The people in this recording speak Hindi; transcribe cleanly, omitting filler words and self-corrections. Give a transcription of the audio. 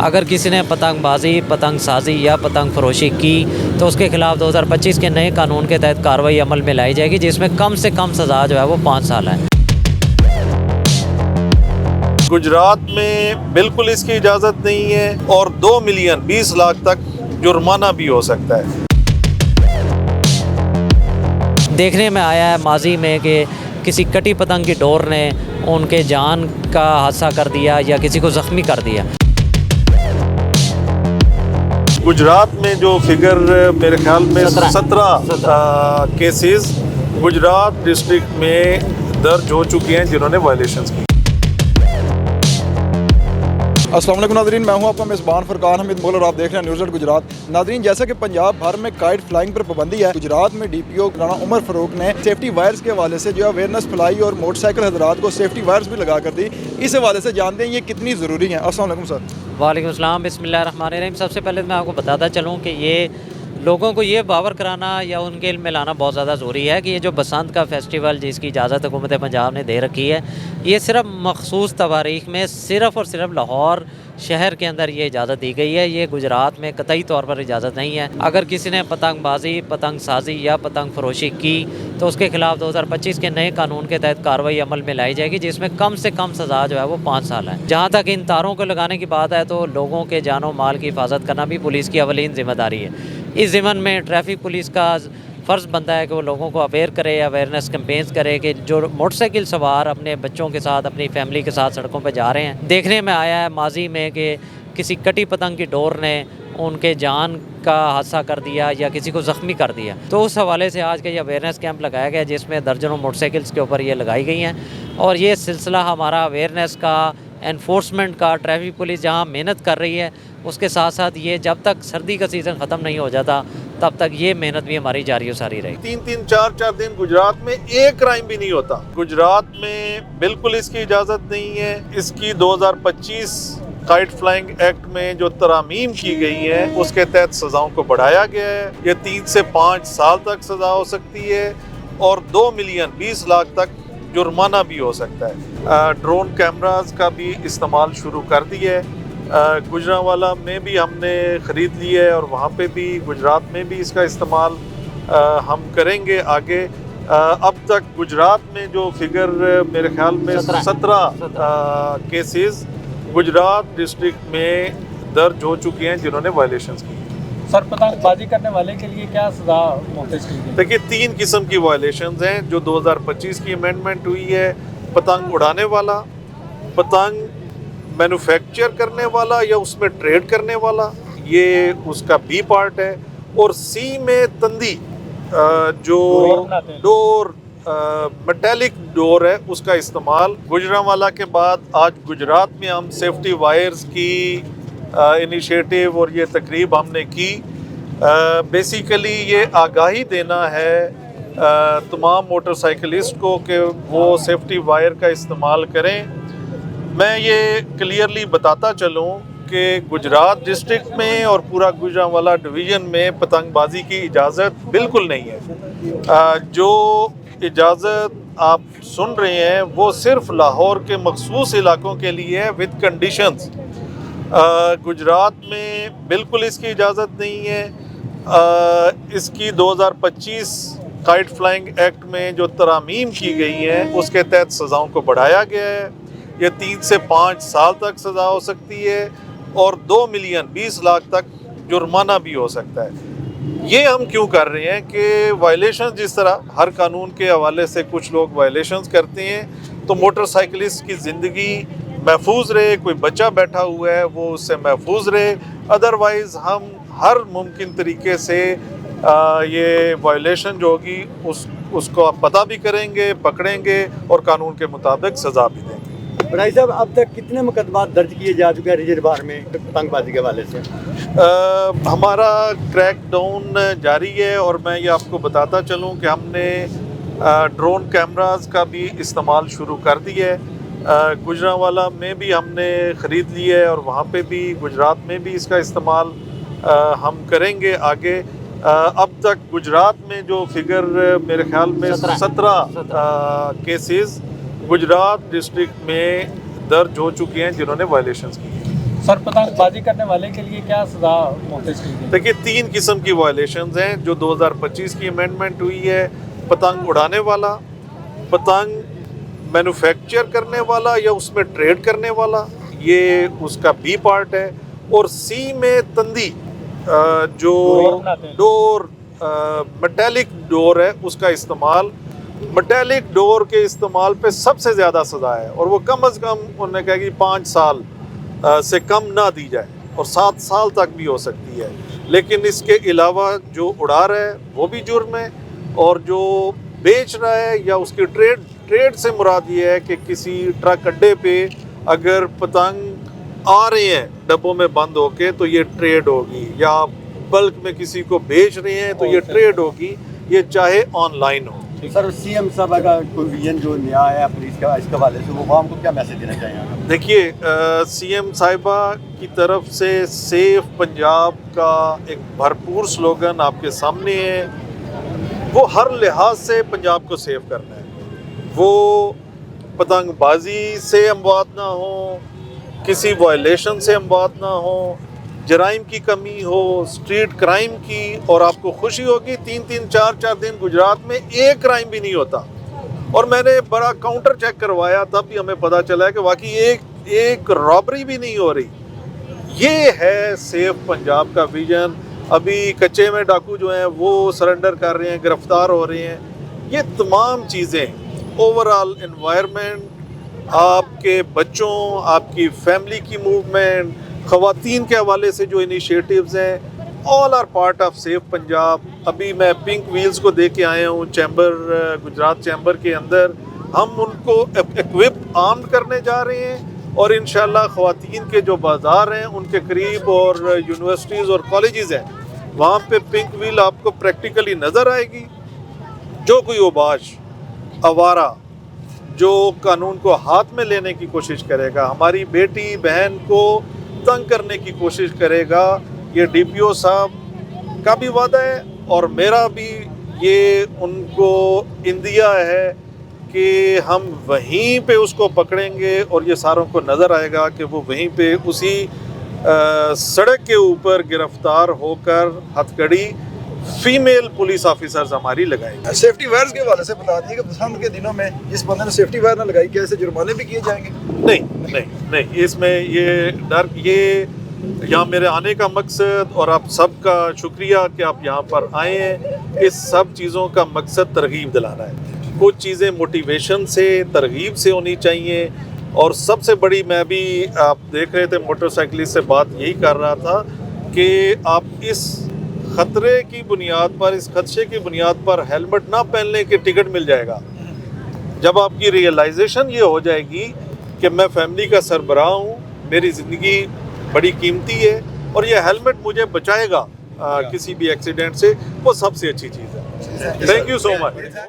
अगर किसी ने पतंगबाजी, पतंगसाजी या पतंग फरोशी की तो उसके खिलाफ 2025 के नए कानून के तहत कार्रवाई अमल में लाई जाएगी, जिसमें कम से कम सज़ा जो है वो 5 साल है। गुजरात में बिल्कुल इसकी इजाज़त नहीं है और 2 मिलियन 20 लाख तक जुर्माना भी हो सकता है। देखने में आया है माजी में कि किसी कटी पतंग की डोर ने उनके जान का हादसा कर दिया या किसी को ज़ख्मी कर दिया। गुजरात में जो फिगर मेरे ख्याल में 17 केसेस गुजरात डिस्ट्रिक्ट में दर्ज हो चुके हैं जिन्होंने वायलेशंस की। अस्सलाम वालेकुम नाज़रीन, मैं हूं आपका मेज़बान फरकान हमीद मुगल और आप देख रहे हैं न्यूज़ गुजरात। नाज़रीन, जैसा कि पंजाब भर में काइट फ्लाइंग पर पाबंदी है, गुजरात में डीपीओ राणा उमर फ़ारूक ने सेफ्टी वायर्स के हवाले से जो अवेयरनेस फैलाई और मोटरसाइकिल हज़रात को सेफ्टी वायर्स भी लगा कर दी। इस हवाले से जानते हैं ये कितनी ज़रूरी है। अस्सलाम वालेकुम सर। वालेकुम अस्सलाम, बिस्मिल्लाहिर्रहमानिर्रहीम। सबसे पहले मैं आपको बताता चलूँ कि ये लोगों को ये बावर कराना या उनके इल्म में लाना बहुत ज़्यादा ज़रूरी है कि ये जो बसंत का फेस्टिवल जिसकी इजाज़त हुकूमत पंजाब ने दे रखी है, ये सिर्फ मखसूस तवारीख़ में सिर्फ़ और सिर्फ लाहौर शहर के अंदर ये इजाज़त दी गई है। ये गुजरात में कतई तौर पर इजाज़त नहीं है। अगर किसी ने पतंगबाजी, पतंगसाजी या पतंग फरोशी की तो उसके खिलाफ 2025 के नए कानून के तहत कार्रवाई अमल में लाई जाएगी, जिसमें कम से कम सज़ा जो है वो 5 साल है। जहाँ तक इन तारों को लगाने की बात है तो लोगों के जानो माल की हिफाजत करना भी पुलिस की अवलीन ज़िम्मेदारी है। इस ज़िम्मन में ट्रैफिक पुलिस का फ़र्ज़ बनता है कि वो लोगों को अवेयर करे, अवेयरनेस कैंपेन्स करे कि जो मोटरसाइकिल सवार अपने बच्चों के साथ, अपनी फैमिली के साथ सड़कों पर जा रहे हैं। देखने में आया है माजी में कि किसी कटी पतंग की डोर ने उनके जान का हादसा कर दिया या किसी को ज़ख्मी कर दिया। तो उस हवाले से आज का ये अवेयरनेस कैंप लगाया गया जिसमें दर्जनों मोटरसाइकिल्स के ऊपर ये लगाई गई हैं। और ये सिलसिला हमारा अवेयरनेस का, एनफोर्समेंट का, ट्रैफिक पुलिस जहाँ मेहनत कर रही है उसके साथ साथ ये जब तक सर्दी का सीज़न ख़त्म नहीं हो जाता तब तक ये मेहनत भी हमारी जारी और सारी रहेगी। 3-3, 4-4 दिन गुजरात में एक क्राइम भी नहीं होता। गुजरात में बिल्कुल इसकी इजाज़त नहीं है। इसकी 2025 काइट फ्लाइंग एक्ट में जो तरामीम की गई है उसके तहत सज़ाओं को बढ़ाया गया है। ये 3 से 5 साल तक सज़ा हो सकती है और 2 मिलियन 20 लाख तक जुर्माना भी हो सकता है। ड्रोन कैमरास का भी इस्तेमाल शुरू कर दिया है। गुजरांवाला में भी हमने ख़रीद ली है और वहाँ पे भी गुजरात में भी इसका इस्तेमाल हम करेंगे आगे। अब तक गुजरात में जो फिगर मेरे ख्याल में 17 केसेस गुजरात डिस्ट्रिक्ट में दर्ज हो चुके हैं जिन्होंने वायलेशंस की। सर, पतंगबाजी करने वाले के लिए क्या सज़ा मुख्तस की गई? देखिए, 3 किस्म की वायलेशंस हैं जो 2025 की अमेंडमेंट हुई है। पतंग उड़ाने वाला, पतंग मैन्युफैक्चर करने वाला या उसमें ट्रेड करने वाला, ये उसका बी पार्ट है। और सी में तंदी, जो डोर मेटेलिक डोर है उसका इस्तेमाल। गुजरांवाला के बाद आज गुजरात में हम सेफ्टी वायर्स की इनिशिएटिव और ये तकरीब हमने की। बेसिकली ये आगाही देना है तमाम मोटरसाइकिलिस्ट को कि वो सेफ्टी वायर का इस्तेमाल करें। मैं ये क्लियरली बताता चलूँ कि गुजरात डिस्ट्रिक्ट में और पूरा गुजरांवाला डिवीज़न में पतंगबाजी की इजाज़त बिल्कुल नहीं है। जो इजाज़त आप सुन रहे हैं वो सिर्फ लाहौर के मखसूस इलाकों के लिए है विद कंडीशंस। गुजरात में बिल्कुल इसकी इजाज़त नहीं है। इसकी 2025 काइट फ्लाइंग एक्ट में जो तरामीम की गई है उसके तहत सज़ाओं को बढ़ाया गया है। ये 3 से 5 साल तक सज़ा हो सकती है और 2 मिलियन 20 लाख तक जुर्माना भी हो सकता है। ये हम क्यों कर रहे हैं कि वायलेशन, जिस तरह हर कानून के हवाले से कुछ लोग वायलेशंस करते हैं तो मोटरसाइकिलिस्ट की ज़िंदगी महफूज रहे, कोई बच्चा बैठा हुआ है वो उससे महफूज रहे। अदरवाइज़ हम हर मुमकिन तरीके से ये वायलेशन जो होगी उसको आप पता भी करेंगे, पकड़ेंगे और कानून के मुताबिक सज़ा भी देंगे। भाई साहब, अब तक कितने मुकदमा दर्ज किए जा चुके हैं रिजर्वायर में पतंगबाजी के हवाले से? हमारा क्रैकडाउन जारी है और मैं ये आपको बताता चलूँ कि हमने ड्रोन कैमरास का भी इस्तेमाल शुरू कर दिया है। गुजरांवाला में भी हमने ख़रीद ली है और वहाँ पे भी गुजरात में भी इसका इस्तेमाल हम करेंगे आगे। अब तक गुजरात में जो फिगर मेरे ख्याल में 17 केसेस गुजरात डिस्ट्रिक्ट में दर्ज हो चुके हैं जिन्होंने वायलेशंस की। सर पतंगबाजी करने वाले के लिए क्या सजा नोटिस की गई? देखिए 3 किस्म की वायलेशंस हैं जो 2025 की अमेंडमेंट हुई है। पतंग उड़ाने वाला, पतंग मैन्युफैक्चर करने वाला या उसमें ट्रेड करने वाला, ये उसका बी पार्ट है। और सी में तंदी जो डोर बनाते हैं। डोर मेटेलिक डोर है उसका इस्तेमाल, मेटेलिक डोर के इस्तेमाल पे सबसे ज़्यादा सज़ा है और वो कम अज़ कम उन्होंने कहा कि 5 साल से कम ना दी जाए और 7 साल तक भी हो सकती है। लेकिन इसके अलावा जो उड़ा रहा है वो भी जुर्म है और जो बेच रहा है या उसकी ट्रेड से मुराद ये है कि किसी ट्रक अड्डे पे अगर पतंग आ रहे हैं डब्बों में बंद होके तो ये ट्रेड होगी, या आप बल्क में किसी को बेच रहे हैं तो ये ट्रेड होगी, ये चाहे ऑनलाइन हो। सर सीएम साहब का कोई विजन जो नया है पुलिस का इसके हवाले से वो आवाम को क्या मैसेज देना चाहेंगे? देखिए सीएम साहिबा की तरफ से सेफ पंजाब का एक भरपूर स्लोगन आपके सामने है। वो हर लिहाज से पंजाब को सेफ करना है। वो पतंगबाजी से अमवात ना हो, किसी वायलेशन से अमवात ना हो, जराइम की कमी हो, स्ट्रीट क्राइम की। और आपको खुशी होगी 3-3, 4-4 दिन गुजरात में एक क्राइम भी नहीं होता। और मैंने बड़ा काउंटर चेक करवाया तब भी हमें पता चला है कि वाकई एक रॉबरी भी नहीं हो रही। ये है सेफ पंजाब का विजन। अभी कच्चे में डाकू जो हैं वो सरेंडर कर रहे हैं, गिरफ्तार हो रहे हैं। ये तमाम चीज़ें ओवरऑल एनवायरनमेंट, आपके बच्चों, आपकी फैमिली की मूवमेंट, ख़वातीन के हवाले से जो इनिशिएटिव्स हैं, all are part of safe Punjab. अभी मैं पिंक व्हील्स को दे के आया हूँ चैम्बर, गुजरात चैम्बर के अंदर। हम उनको इक्विप आर्म्ड करने जा रहे हैं और इंशाल्लाह ख़वातीन के जो बाज़ार हैं उनके करीब और यूनिवर्सिटीज़ और कॉलेजेस हैं वहाँ पे पिंक व्हील आपको प्रैक्टिकली नज़र आएगी। जो कोई ओबाश आवारा जो कानून को हाथ में लेने की कोशिश करेगा, हमारी बेटी बहन को तंग करने की कोशिश करेगा, ये डीपीओ साहब का भी वादा है और मेरा भी, ये उनको इंदिया है कि हम वहीं पे उसको पकड़ेंगे और ये सारों को नज़र आएगा कि वो वहीं पे उसी सड़क के ऊपर गिरफ्तार होकर हथकड़ी फीमेल पुलिस ऑफिसर्स हमारी लगाएंगे। सेफ्टी वायर्स के हवाले से बता दिए कि बसंत के दिनों में जिस बंदे ने सेफ्टी वायर ना लगाई क्या ऐसे जुर्माने भी किए जाएंगे? नहीं, इसमें ये डर, ये यहाँ मेरे आने का मकसद और आप सबका शुक्रिया कि आप यहाँ पर आए हैं। इस सब चीज़ों का मकसद तरगीब दिलाना है। कुछ चीज़ें मोटिवेशन से, तरगीब से होनी चाहिए। और सबसे बड़ी, मैं भी आप देख रहे थे मोटरसाइकिलिस्ट से बात यही कर रहा था कि आप इस खतरे की बुनियाद पर, इस खदशे की बुनियाद पर हेलमेट ना पहनने के टिकट मिल जाएगा। जब आपकी रियलाइजेशन ये हो जाएगी कि मैं फैमिली का सरबराह हूँ, मेरी ज़िंदगी बड़ी कीमती है और ये हेलमेट मुझे बचाएगा किसी भी एक्सीडेंट से, वो सबसे अच्छी चीज़ है। Thank you so much.